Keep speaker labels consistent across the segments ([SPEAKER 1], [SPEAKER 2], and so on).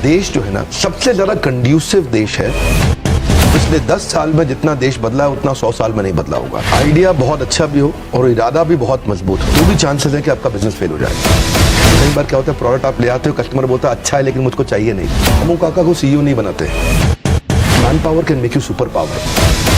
[SPEAKER 1] देश जो है ना सबसे ज्यादा कंड्यूसिव देश है। पिछले 10 साल में जितना देश बदला है उतना 100 साल में नहीं बदला होगा। आइडिया बहुत अच्छा भी हो और इरादा भी बहुत मजबूत हो तो भी चांसेस है कि आपका बिजनेस फेल हो जाए। कई बार क्या होता है, प्रोडक्ट आप ले आते हो, कस्टमर बोलता है अच्छा है लेकिन मुझको चाहिए नहीं। हम काका को सीईओ नहीं बनाते। Man power can make you super power.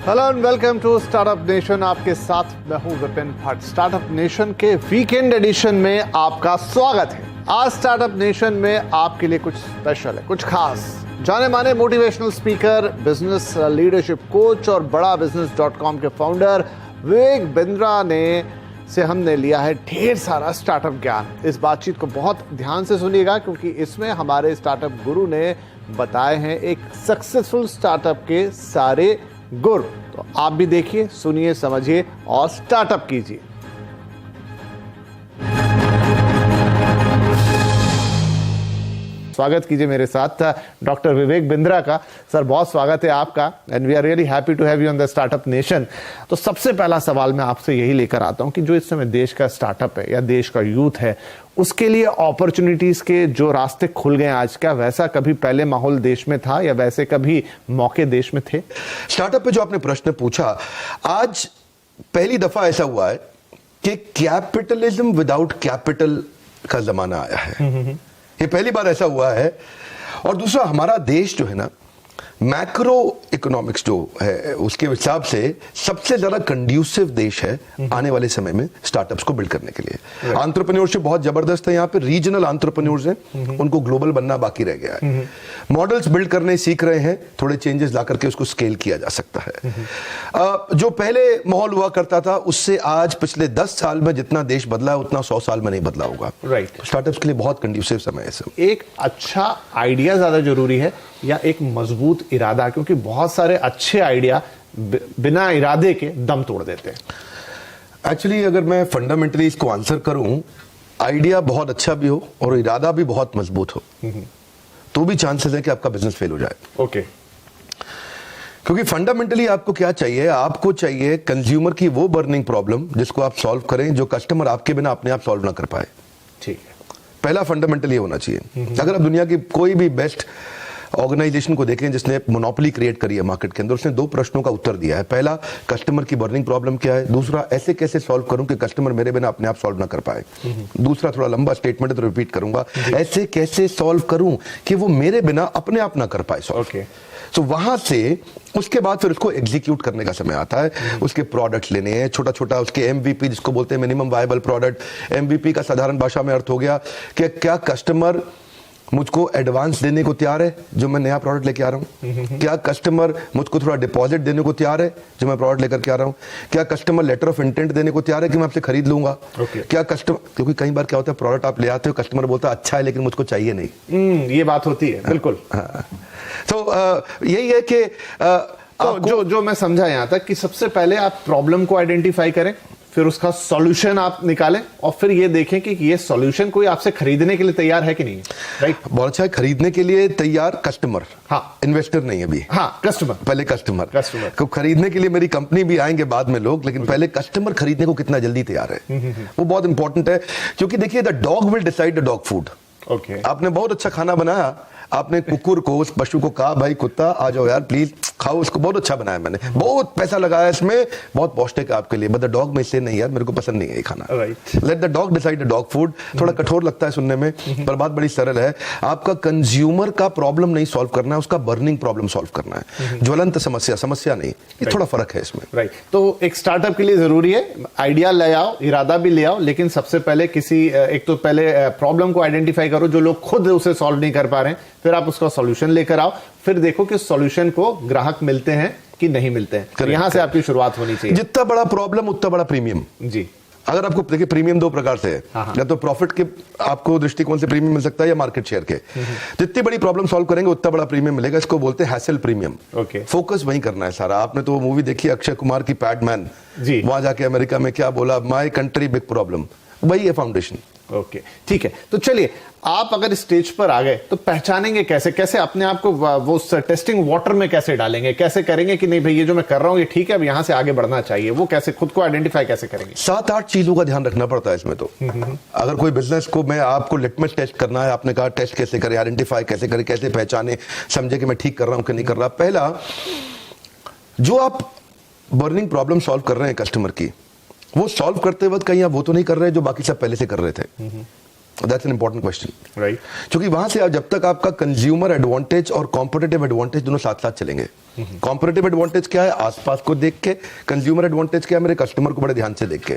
[SPEAKER 2] Hello and welcome to startup nation. आपके साथ मैं हूं विपिन भट्ट। स्टार्टअप नेशन के वीकेंड एडिशन में आपका स्वागत है। आज स्टार्टअप नेशन में आपके लिए कुछ स्पेशल है, कुछ खास। जाने माने motivational speaker, business leadership coach और बड़ा बिजनेस.com के फाउंडर विवेक बिंद्रा ने से हमने लिया है ढेर सारा स्टार्टअप ज्ञान। इस बातचीत को बहुत ध्यान से सुनिएगा क्योंकि इसमें हमारे स्टार्टअप गुरु ने बताए हैं एक सक्सेसफुल स्टार्टअप के सारे गुर। तो आप भी देखिए, सुनिए, समझिए और स्टार्टअप कीजिए। स्वागत कीजिए मेरे साथ डॉक्टर विवेक बिंद्रा का। सर बहुत स्वागत है आपका and we are really happy to have you on the startup nation. तो सबसे पहला सवाल मैं आपसे यही लेकर आता हूं कि जो इस समय देश का स्टार्टअप है या देश का यूथ है उसके लिए अपॉर्चुनिटीज के जो रास्ते खुल गए आज, क्या वैसा कभी पहले माहौल देश में था या वैसे कभी मौके देश में थे?
[SPEAKER 1] स्टार्टअप पे जो आपने प्रश्न पूछा, आज पहली दफा ऐसा हुआ है कि कैपिटलिज्म विदाउट कैपिटल का जमाना आया है। ये पहली बार ऐसा हुआ है। और दूसरा, हमारा देश जो है ना मैक्रो इकोनॉमिक्स जो है उसके हिसाब से सबसे ज्यादा कंड्यूसिव देश है आने वाले समय में स्टार्टअप्स को बिल्ड करने के लिए। एंटरप्रेन्योरशिप बहुत जबरदस्त है यहाँ पे। रीजनल एंटरप्रेन्योर्स हैं, उनको ग्लोबल बनना बाकी रह गया है। मॉडल्स बिल्ड करने सीख रहे हैं, थोड़े चेंजेस ला करके उसको स्केल किया जा सकता है। जो पहले माहौल हुआ करता था उससे आज पिछले 10 साल में जितना देश बदला है उतना 100 साल में नहीं बदला होगा।
[SPEAKER 2] राइट।
[SPEAKER 1] स्टार्टअप्स के लिए बहुत कंड्यूसिव समय है सब।
[SPEAKER 2] एक अच्छा आइडिया ज्यादा जरूरी है या एक मजबूत इरादा? क्योंकि बहुत सारे अच्छे आइडिया बिना इरादे के दम तोड़ देते हैं।
[SPEAKER 1] एक्चुअली अगर मैं फंडामेंटली इसको आंसर करूं, आइडिया बहुत अच्छा भी हो और इरादा भी बहुत मजबूत हो तो भी चांसेस है कि आपका बिजनेस फेल हो जाए।
[SPEAKER 2] ओके।
[SPEAKER 1] क्योंकि फंडामेंटली आपको क्या चाहिए? आपको चाहिए कंज्यूमर की वो बर्निंग प्रॉब्लम जिसको आप सॉल्व करें, जो कस्टमर आपके बिना अपने आप सॉल्व ना कर पाए।
[SPEAKER 2] ठीक है।
[SPEAKER 1] पहला फंडामेंटल ये होना चाहिए। अगर आप दुनिया की कोई भी बेस्ट ऑर्गेनाइजेशन को देखें जिसने मोनोपोली क्रिएट करी है मार्केट के अंदर, उसने 2 प्रश्नों का उत्तर दिया है। पहला, कस्टमर की बर्निंग प्रॉब्लम क्या है। दूसरा, ऐसे कैसे सॉल्व करूं कि कस्टमर मेरे बिना अपने आप सॉल्व ना कर पाए। दूसरा थोड़ा लंबा स्टेटमेंट है तो रिपीट करूंगा, ऐसे कैसे सॉल्व करूं कि वो मेरे बिना अपने आप ना कर पाए सॉल्व।
[SPEAKER 2] ओके।
[SPEAKER 1] तो वहां से उसके बाद फिर उसको एग्जीक्यूट करने का समय आता है। उसके प्रोडक्ट्स लेने हैं, छोटा छोटा उसके एमवीपी जिसको बोलते हैं मिनिमम वायबल प्रोडक्ट। एमवीपी का साधारण भाषा में अर्थ हो गया कि क्या कस्टमर मुझको एडवांस देने को तैयार है जो मैं नया प्रोडक्ट लेके आ रहा हूं? क्या कस्टमर मुझको थोड़ा डिपॉजिट देने को तैयार है जो मैं प्रोडक्ट लेकर के आ रहा हूं? क्या कस्टमर लेटर ऑफ इंटेंट देने को तैयार है कि मैं आपसे खरीद लूंगा? क्या कस्टमर, क्योंकि कई बार क्या होता है, प्रोडक्ट आप ले आते हो, कस्टमर बोलता है अच्छा है लेकिन मुझको चाहिए नहीं।
[SPEAKER 2] ये बात होती है। बिल्कुल।
[SPEAKER 1] तो यही है कि
[SPEAKER 2] तो जो मैं समझा यहां तक कि सबसे पहले आप प्रॉब्लम को आइडेंटिफाई करें, फिर उसका सॉल्यूशन आप निकालें और फिर ये देखें कि ये सॉल्यूशन कोई आपसे खरीदने के लिए तैयार है कि नहीं। राइट।
[SPEAKER 1] बहुत अच्छा है। खरीदने के लिए तैयार कस्टमर, हाँ, इन्वेस्टर नहीं अभी।
[SPEAKER 2] हाँ, कस्टमर।
[SPEAKER 1] पहले कस्टमर को खरीदने के लिए मेरी कंपनी भी आएंगे बाद में लोग, लेकिन पहले कस्टमर खरीदने को कितना जल्दी तैयार है वो बहुत इंपॉर्टेंट है। क्योंकि देखिए, the dog will decide the dog food.
[SPEAKER 2] Okay.
[SPEAKER 1] आपने बहुत अच्छा खाना बनाया, आपने कुकुर को, उस पशु को कहा भाई कुत्ता आ जाओ यार प्लीज खाओ इसको, बहुत अच्छा बनाया मैंने, बहुत पैसा लगाया इसमें, बहुत पौष्टिक है आपके लिए, बट द डॉग में से नहीं यार मेरे को पसंद नहीं है ये खाना। Let the dog decide the dog food. थोड़ा कठोर लगता है सुनने में पर बात बड़ी सरल है। आपका कंज्यूमर का प्रॉब्लम नहीं सॉल्व करना है, उसका बर्निंग प्रॉब्लम सॉल्व करना है। ज्वलंत समस्या नहीं। ये थोड़ा फर्क है इसमें।
[SPEAKER 2] राइट। तो एक स्टार्टअप के लिए जरूरी है आइडिया ले आओ, इरादा भी ले आओ, लेकिन सबसे पहले एक तो पहले प्रॉब्लम को आइडेंटिफाई करो जो लोग खुद उसे सॉल्व नहीं कर पा रहे हैं, फिर आप उसका सॉल्यूशन लेकर आओ, फिर देखो कि सॉल्यूशन को ग्राहक मिलते हैं कि नहीं मिलते हैं। तो यहां से आपकी शुरुआत होनी चाहिए।
[SPEAKER 1] जितना बड़ा प्रॉब्लम उतना बड़ा प्रीमियम।
[SPEAKER 2] जी।
[SPEAKER 1] अगर आपको देखिए, प्रीमियम 2 प्रकार से है, या तो प्रॉफिट के आपको दृष्टिकोण से प्रीमियम मिल सकता है या मार्केट शेयर के। जितनी बड़ी प्रॉब्लम सॉल्व करेंगे उतना बड़ा प्रीमियम मिलेगा। इसको बोलते हैं हैसल प्रीमियम।
[SPEAKER 2] ओके।
[SPEAKER 1] फोकस वहीं करना है सारा। आपने तो मूवी देखी अक्षय कुमार की पैडमैन, वहां जाके अमेरिका में क्या बोला, माय कंट्री बिग प्रॉब्लम, वही है फाउंडेशन।
[SPEAKER 2] ओके, ठीक है। तो चलिए, आप अगर स्टेज पर आ गए तो पहचानेंगे कैसे, कैसे अपने आप को वो टेस्टिंग वाटर में कैसे डालेंगे, कैसे करेंगे कि नहीं भाई ये जो मैं कर रहा हूं ये ठीक है, अब यहां से आगे बढ़ना चाहिए, वो कैसे खुद को आइडेंटिफाई कैसे करेंगे?
[SPEAKER 1] 7-8 चीजों का ध्यान रखना पड़ता है इसमें। तो अगर कोई बिजनेस को मैं आपको लिटमस टेस्ट करना है, आपने कहा टेस्ट कैसे करें, आइडेंटिफाई कैसे करें, कैसे पहचाने, समझे कि मैं ठीक कर रहा हूं कि नहीं कर रहा। पहला, जो आप बर्निंग प्रॉब्लम सॉल्व कर रहे हैं कस्टमर की, वो सॉल्व करते वक्त कहीं आप वो तो नहीं कर रहे जो बाकी सब पहले से कर रहे थे। That's an important question, right? क्योंकि वहां से जब तक आपका कंज्यूमर एडवांटेज और कॉम्पिटिटिव एडवांटेज दोनों साथ साथ चलेंगे। कॉम्पिटिटिव एडवांटेज क्या है? आसपास को देख के। कंज्यूमर एडवांटेज क्या है? मेरे कस्टमर को बड़े ध्यान से देख के।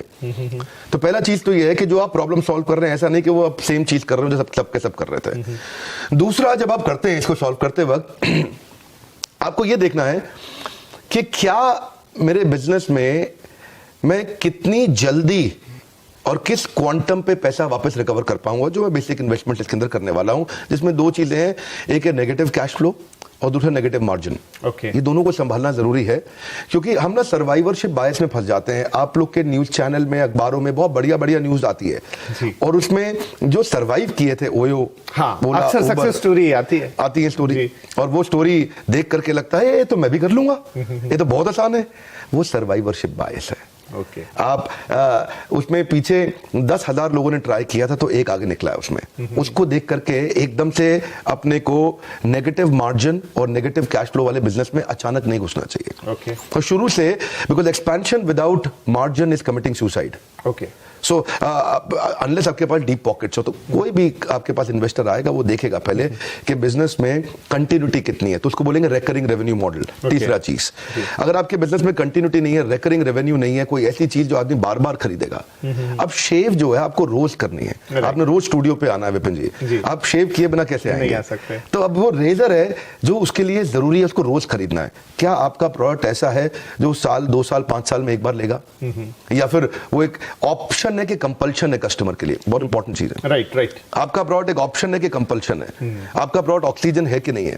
[SPEAKER 1] तो पहला चीज तो ये है कि जो आप प्रॉब्लम सॉल्व कर रहे हैं, ऐसा नहीं कि वो आप सेम चीज कर रहे हो जो सब कर रहे थे। दूसरा, जब आप करते हैं इसको सॉल्व करते वक्त आपको ये देखना है कि क्या मेरे बिजनेस में मैं कितनी जल्दी और किस क्वांटम पे पैसा वापस रिकवर कर पाऊंगा, जो मैं बेसिक इन्वेस्टमेंट इसके अंदर करने वाला हूं, जिसमें दो चीजें हैं, एक है नेगेटिव कैश फ्लो और दूसरा नेगेटिव मार्जिन। ये दोनों को संभालना जरूरी है, क्योंकि हम ना सर्वाइवरशिप बायस में फंस जाते हैं। आप लोग के न्यूज चैनल में, अखबारों में बहुत बढ़िया बढ़िया न्यूज आती है और उसमें जो सर्वाइव किए थे, ओयो,
[SPEAKER 2] अक्सर सक्सेस स्टोरी आती है
[SPEAKER 1] स्टोरी, और वो स्टोरी देख करके लगता है ये तो मैं भी कर लूंगा, ये तो बहुत आसान है। वो सर्वाइवरशिप बायस है। आप उसमें पीछे 10,000 लोगों ने ट्राई किया था तो एक आगे निकला है उसमें। उसको देख करके एकदम से अपने को नेगेटिव मार्जिन और नेगेटिव कैश फ्लो वाले बिजनेस में अचानक नहीं घुसना चाहिए। तो शुरू से, because expansion without margin is committing suicide. So unless आपके पास डीप पॉकेट्स हो, तो कोई भी आपके पास इन्वेस्टर आएगा वो देखेगा पहले कि बिजनेस में कंटिन्यूटी कितनी है, तो उसको बोलेंगे रेकरिंग रेवेन्यू मॉडल। तीसरा चीज, अगर आपके बिजनेस में कंटिन्यूटी नहीं है, रेकरिंग रेवेन्यू नहीं है, कोई ऐसी चीज जो आदमी बार बार खरीदेगा। अब शेव जो है आपको रोज करनी है, आपने रोज स्टूडियो पे आना है विपिन जी, आप शेव किए बिना कैसे आएंगे? तो अब वो रेजर है जो उसके लिए जरूरी है, उसको रोज खरीदना है। क्या आपका प्रोडक्ट ऐसा है जो साल, 2 साल, 5 साल में एक बार लेगा, या फिर वो एक ऑप्शन है कि कंपल्शन है कस्टमर के लिए? बहुत इंपॉर्टेंट चीज है। राइट। आपका प्रोडक्ट एक ऑप्शन है कि कंपल्शन है? आपका प्रोडक्ट ऑक्सीजन है कि नहीं है?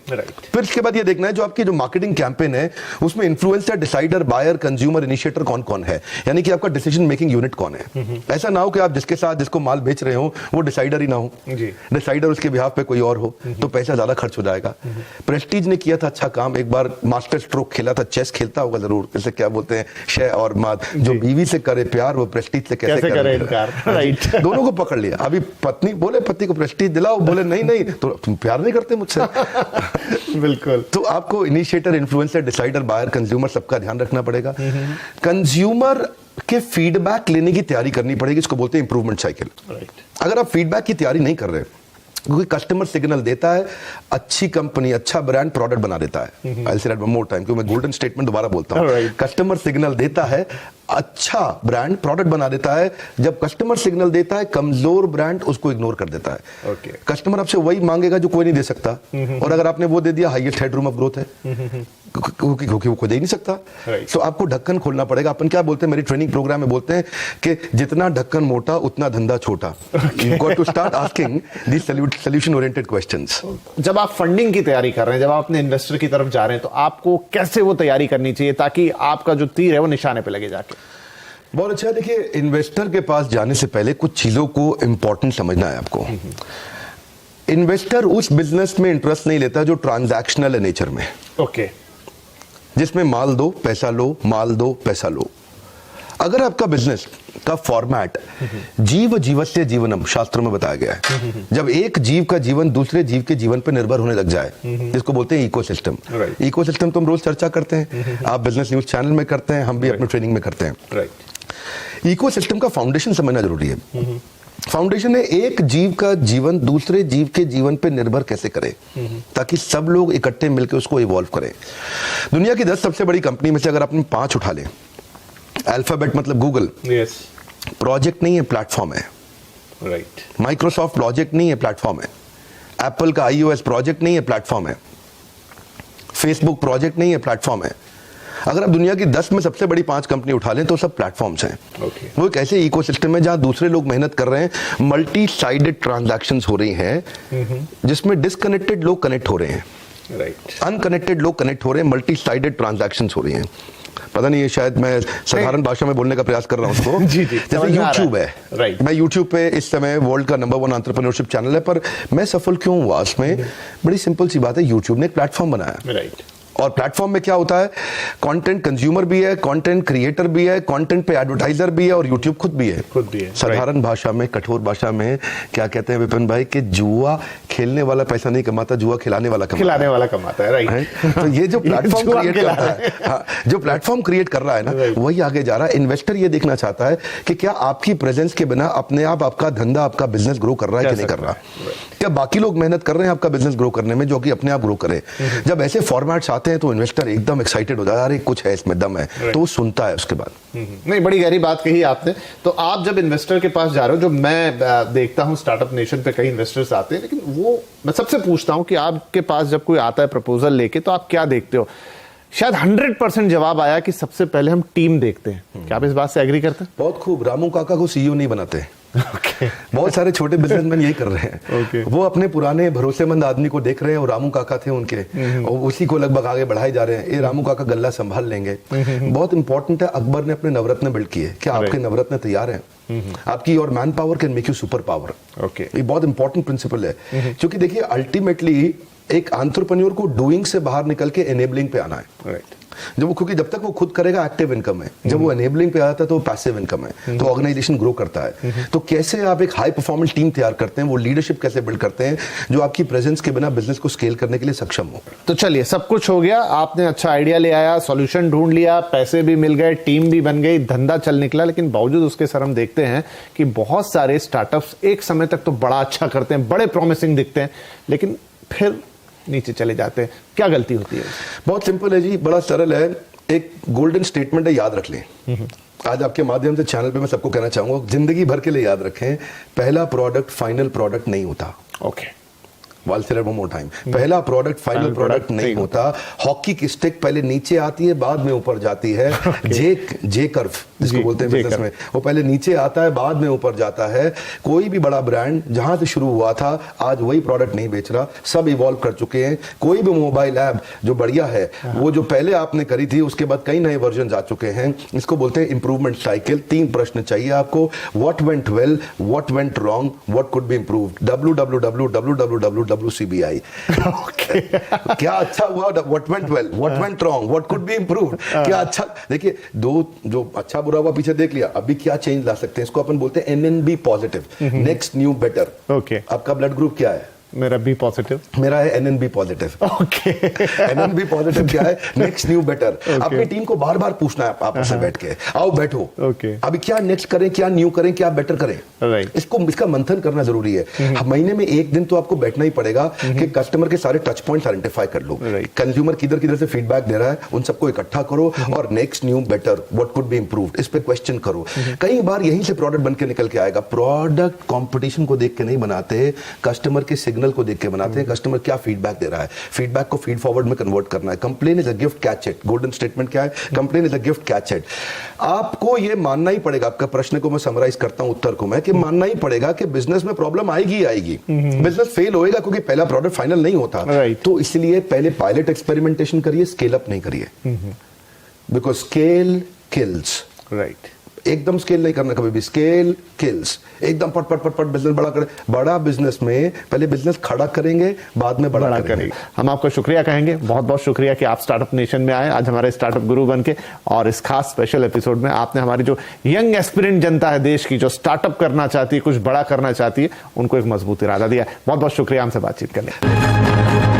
[SPEAKER 1] फिर इसके बाद ये देखना है जो आपकी जो मार्केटिंग कैंपेन है उसमें influencer, decider, buyer, consumer, initiator कौन कौन है, यानी कि आपका डिसीजन मेकिंग यूनिट कौन है। ऐसा ना हो कि आप जिसके साथ जिसको माल बेच रहे हो वो डिसाइडर ही ना हो, डिसाइडर उसके बिहाफ पे कोई और हो, तो पैसा ज्यादा खर्च हो जाएगा। प्रेस्टीज ने किया था अच्छा काम, एक बार मास्टर स्ट्रोक खेला था, चेस खेलता होगा जरूर, जैसे क्या बोलते हैं शह और माद, जो बीवी से करे प्यार वो प्रेस्टीज से कैसे करे इनकार। राइट। दोनों को पकड़ लिया। अभी पत्नी बोले पति को प्रेस्टीज दिलाओ, बोले नहीं तो तुम प्यार नहीं करते मुझसे। बिल्कुल। तो आपको initiator, influencer, decider, buyer, consumer सबका ध्यान रखना पड़ेगा। कंज्यूमर के फीडबैक लेने की तैयारी करनी पड़ेगी, इसको बोलते हैं इंप्रूवमेंट साइकिल। अगर आप फीडबैक की तैयारी नहीं कर रहे, क्योंकि कस्टमर सिग्नल देता है, अच्छी कंपनी, अच्छा ब्रांड प्रोडक्ट बना देता है। आई से वन मोर टाइम, क्योंकि मैं गोल्डन स्टेटमेंट दोबारा बोलता हूं। कस्टमर सिग्नल देता है, अच्छा ब्रांड प्रोडक्ट बना देता है। जब कस्टमर सिग्नल देता है, कमजोर ब्रांड उसको इग्नोर कर देता है। कस्टमर आपसे वही मांगेगा जो कोई नहीं दे सकता, और अगर आपने वो दे दिया, हाईएस्ट हेडरूम ऑफ ग्रोथ है, क्योंकि वो कोई दे नहीं सकता। तो आपको ढक्कन खोलना पड़ेगा। अपन क्या बोलते हैं, मेरी ट्रेनिंग प्रोग्राम में बोलते हैं कि जितना ढक्कन मोटा उतना धंधा छोटा। You got to start asking this solution oriented questions.
[SPEAKER 2] जब आप फंडिंग की तैयारी कर रहे हैं, जब आप अपने इन्वेस्टर की तरफ जा रहे हैं, तो आपको कैसे वो तैयारी करनी चाहिए ताकि आपका जो तीर है वो निशाने पे लगे जाके?
[SPEAKER 1] बहुत अच्छा। देखिए, इन्वेस्टर के पास जाने से पहले कुछ चीजों को इंपॉर्टेंट समझना है आपको। इन्वेस्टर उस बिजनेस में इंटरेस्ट नहीं लेता जो ट्रांजैक्शनल है नेचर में। जिसमें माल दो पैसा लो, माल दो पैसा लो। अगर आपका बिजनेस का फॉर्मेट जीव जीवस्य जीवनम शास्त्रों में बताया गया है, जब एक जीव का जीवन दूसरे जीव के जीवन पर निर्भर होने लग जाए, जिसको बोलते हैं इकोसिस्टम। इकोसिस्टम तो हम रोज चर्चा करते हैं, आप बिजनेस न्यूज चैनल में करते हैं, हम भी अपने ट्रेनिंग में करते हैं। इकोसिस्टम का फाउंडेशन समझना जरूरी है। फाउंडेशन है एक जीव का जीवन दूसरे जीव के जीवन पे निर्भर कैसे करे, ताकि सब लोग इकट्ठे मिलकर उसको इवॉल्व करें। दुनिया की 10 सबसे बड़ी कंपनी में से अगर आपने 5 उठा लें, अल्फाबेट मतलब गूगल, प्रोजेक्ट नहीं है, प्लेटफॉर्म है। माइक्रोसॉफ्ट प्रोजेक्ट नहीं है, प्लेटफॉर्म है। एप्पल का iOS प्रोजेक्ट नहीं है, प्लेटफॉर्म है। फेसबुक प्रोजेक्ट नहीं है, प्लेटफॉर्म है। अगर आप दुनिया की 10 में सबसे बड़ी 5 कंपनी उठा लें तो सब प्लेटफॉर्म्स हैं। वो एक ऐसे इकोसिस्टम है जहां दूसरे लोग मेहनत कर रहे हैं, मल्टी साइडेड ट्रांजैक्शंस हो रही हैं, जिसमें डिस्कनेक्टेड लोग कनेक्ट हो रहे हैं, अनकनेक्टेड लोग कनेक्ट हो रहे हैं, मल्टी साइडेड ट्रांजैक्शंस हो रही हैं। पता नहीं, ये शायद मैं साधारण भाषा में बोलने का प्रयास कर रहा हूँ उसको।
[SPEAKER 2] जी,
[SPEAKER 1] जैसे यूट्यूब है,
[SPEAKER 2] राइट।
[SPEAKER 1] मैं यूट्यूब पे इस समय वर्ल्ड का नंबर 1 एंटरप्रेन्योरशिप चैनल है, पर मैं सफल क्यों हुआ उसमें? बड़ी सिंपल सी बात है, यूट्यूब ने एक प्लेटफॉर्म बनाया,
[SPEAKER 2] राइट।
[SPEAKER 1] और प्लेटफॉर्म में क्या होता है, कंटेंट कंज्यूमर भी है, कंटेंट क्रिएटर भी है, कंटेंट पे एडवर्टाइजर भी है, और यूट्यूब खुद भी है। साधारण भाषा में, कठोर भाषा में क्या कहते हैं विपिन भाई, कि जुआ खेलने वाला पैसा नहीं कमाता, जुआ खिलाने वाला
[SPEAKER 2] कमाता है, राइट।
[SPEAKER 1] तो ये जो प्लेटफॉर्म क्रिएट करता है, हाँ, जो प्लेटफॉर्म क्रिएट कर रहा है ना, वही आगे जा रहा है। इन्वेस्टर ये देखना चाहता है कि क्या आपकी प्रेजेंस के बिना अपने आप आपका धंधा, आपका बिजनेस ग्रो कर रहा है कि नहीं कर रहा, क्या बाकी लोग मेहनत कर रहे हैं आपका बिजनेस ग्रो करने में, जो कि अपने आप ग्रो करे। जब ऐसे फॉर्मेट्स आते हैं तो इन्वेस्टर एकदम एक्साइटेड हो जाता है, अरे कुछ है इसमें, दम है, तो वो सुनता है उसके बाद।
[SPEAKER 2] नहीं, बड़ी गहरी बात कही आपने। तो आप जब इन्वेस्टर के पास जा रहे हो, जो मैं देखता हूं स्टार्टअप नेशन पे कई इन्वेस्टर्स आते हैं, लेकिन वो मैं सबसे पूछता हूं कि आपके पास जब कोई आता है प्रपोजल लेके, तो आप क्या देखते हो? शायद 100% जवाब आया कि सबसे पहले हम टीम देखते हैं। क्या आप इस बात से एग्री करते हैं?
[SPEAKER 1] बहुत खूब। रामू काका को सीईओ नहीं बनाते। बहुत सारे छोटे बिजनेसमैन यही कर रहे हैं। वो अपने पुराने भरोसेमंद आदमी को देख रहे हैं, और रामू काका थे उनके, और उसी को लगभग आगे बढ़ाए जा रहे हैं। ये रामू काका गल्ला संभाल लेंगे। बहुत इंपॉर्टेंट है, अकबर ने अपने नवरत्न बिल्ड किए, क्या आपके नवरत्न तैयार हैं? आपकी और man power can make you super power. ये बहुत इंपॉर्टेंट प्रिंसिपल है, क्योंकि देखिए अल्टीमेटली एक एंटरप्रेन्योर को डूइंग से बाहर निकल के एनेबलिंग पे आना है। क्योंकि जब तक वो खुद करेगा एक्टिव इनकम है, जब वो एनेबलिंग पे आता है तो पैसिव इनकम है, तो ऑर्गेनाइजेशन ग्रो करता है। तो कैसे आप एक हाई परफॉर्मेंस टीम तैयार करते हैं, वो लीडरशिप कैसे बिल्ड करते हैं जो आपकी प्रेजेंस के बिना बिजनेस को स्केल करने के लिए सक्षम हो।
[SPEAKER 2] तो चलिए, सब कुछ हो गया, आपने अच्छा आइडिया ले आया, सॉल्यूशन ढूंढ लिया, पैसे भी मिल गए, टीम भी बन गई, धंधा चल निकला। लेकिन बावजूद उसके सर हम देखते हैं कि बहुत सारे स्टार्टअप्स एक समय तक तो बड़ा अच्छा करते हैं, बड़े प्रॉमिसिंग दिखते हैं, लेकिन फिर नीचे चले जाते हैं। क्या गलती होती है?
[SPEAKER 1] बहुत सिंपल है जी, बड़ा सरल है। एक गोल्डन स्टेटमेंट है, याद रख लें। आज आपके माध्यम से चैनल पे मैं सबको कहना चाहूंगा, जिंदगी भर के लिए याद रखें, पहला प्रोडक्ट फाइनल प्रोडक्ट नहीं होता।
[SPEAKER 2] ओके,
[SPEAKER 1] वन मोर टाइम, पहला प्रोडक्ट फाइनल प्रोडक्ट नहीं होता। हॉकी की स्टिक पहले नीचे आती है, बाद में ऊपर जाती है। जे कर्व जिसको बोलते हैं बिजनेस में, वो पहले नीचे आता है, बाद में ऊपर जाता है। कोई भी बड़ा ब्रांड जहां से शुरू हुआ था, आज वही प्रोडक्ट नहीं बेच रहा, सब इवॉल्व कर चुके हैं। कोई भी मोबाइल ऐप जो बढ़िया है, वो जो पहले आपने करी थी, उसके बाद कई नए वर्जन आ चुके हैं। इसको बोलते हैं इंप्रूवमेंट साइकिल। 3 प्रश्न चाहिए आपको, what went well, what went wrong, what could be improved. WCBI। क्या अच्छा हुआ, what went well, what went wrong, what could be improved. क्या अच्छा, देखिए दो जो अच्छा बुरा हुआ पीछे देख लिया, अभी क्या चेंज ला सकते हैं, इसको अपन बोलते हैं NNB positive, next new better.
[SPEAKER 2] Okay,
[SPEAKER 1] आपका ब्लड ग्रुप क्या है?
[SPEAKER 2] मेरा बी पॉजिटिव।
[SPEAKER 1] मेरा है NNB positive.
[SPEAKER 2] Okay,
[SPEAKER 1] NNB positive क्या है? Next new better. अपनी टीम को बार बार पूछना है आपस में बैठ के, आओ बैठो, अभी क्या नेक्स्ट करें, क्या न्यू करें, क्या बेटर करें। इसका मंथन करना जरूरी है। महीने में एक दिन तो आपको बैठना ही पड़ेगा कि कस्टमर के सारे टच पॉइंट्स आइडेंटिफाई कर लो। कंज्यूमर किधर से फीडबैक दे रहा है, उन सबको इकट्ठा करो, और next new better, what could be improved, इस पे क्वेश्चन करो। कई बार यहीं से प्रोडक्ट बन के निकल के आएगा। प्रोडक्ट कंपटीशन को देख के नहीं बनाते, कस्टमर के सिग्नल को देख के बनाते हैं। कस्टमर क्या फीडबैक दे रहा है, फीडबैक को फीड फॉरवर्ड में कन्वर्ट करना है। Complain is a gift, catch it. Golden statement क्या है? Complain is a gift, catch it. आपको ये मानना ही पड़ेगा, आपका प्रश्न को मैं समराइज करता हूं उत्तर को मैं, कि मानना ही पड़ेगा कि बिजनेस में प्रॉब्लम आएगी आएगी। बिजनेस फेल होएगा क्योंकि पहला प्रोडक्ट फाइनल नहीं होता। तो इसलिए पहले पायलट एक्सपेरिमेंटेशन करिए, स्केल अप नहीं करिए, बिकॉज स्केल किल्स।
[SPEAKER 2] राइट,
[SPEAKER 1] एकदम स्केल नहीं करना कभी भी, स्केल किल्स। एकदम पट पट पट पट बिजनेस बड़ा करें। बड़ा बिजनेस में पहले बिजनेस खड़ा करेंगे, बाद में बड़ा करेंगे।
[SPEAKER 2] हम आपको शुक्रिया कहेंगे, बहुत बहुत शुक्रिया कि आप स्टार्टअप नेशन में आए, आज हमारे स्टार्टअप गुरु बन के, और इस खास स्पेशल एपिसोड में आपने हमारी जो यंग एस्पिरेंट जनता है देश की, जो स्टार्टअप करना चाहती है, कुछ बड़ा करना चाहती है, उनको एक मजबूत इरादा दिया। बहुत बहुत शुक्रिया हमसे बातचीत करने।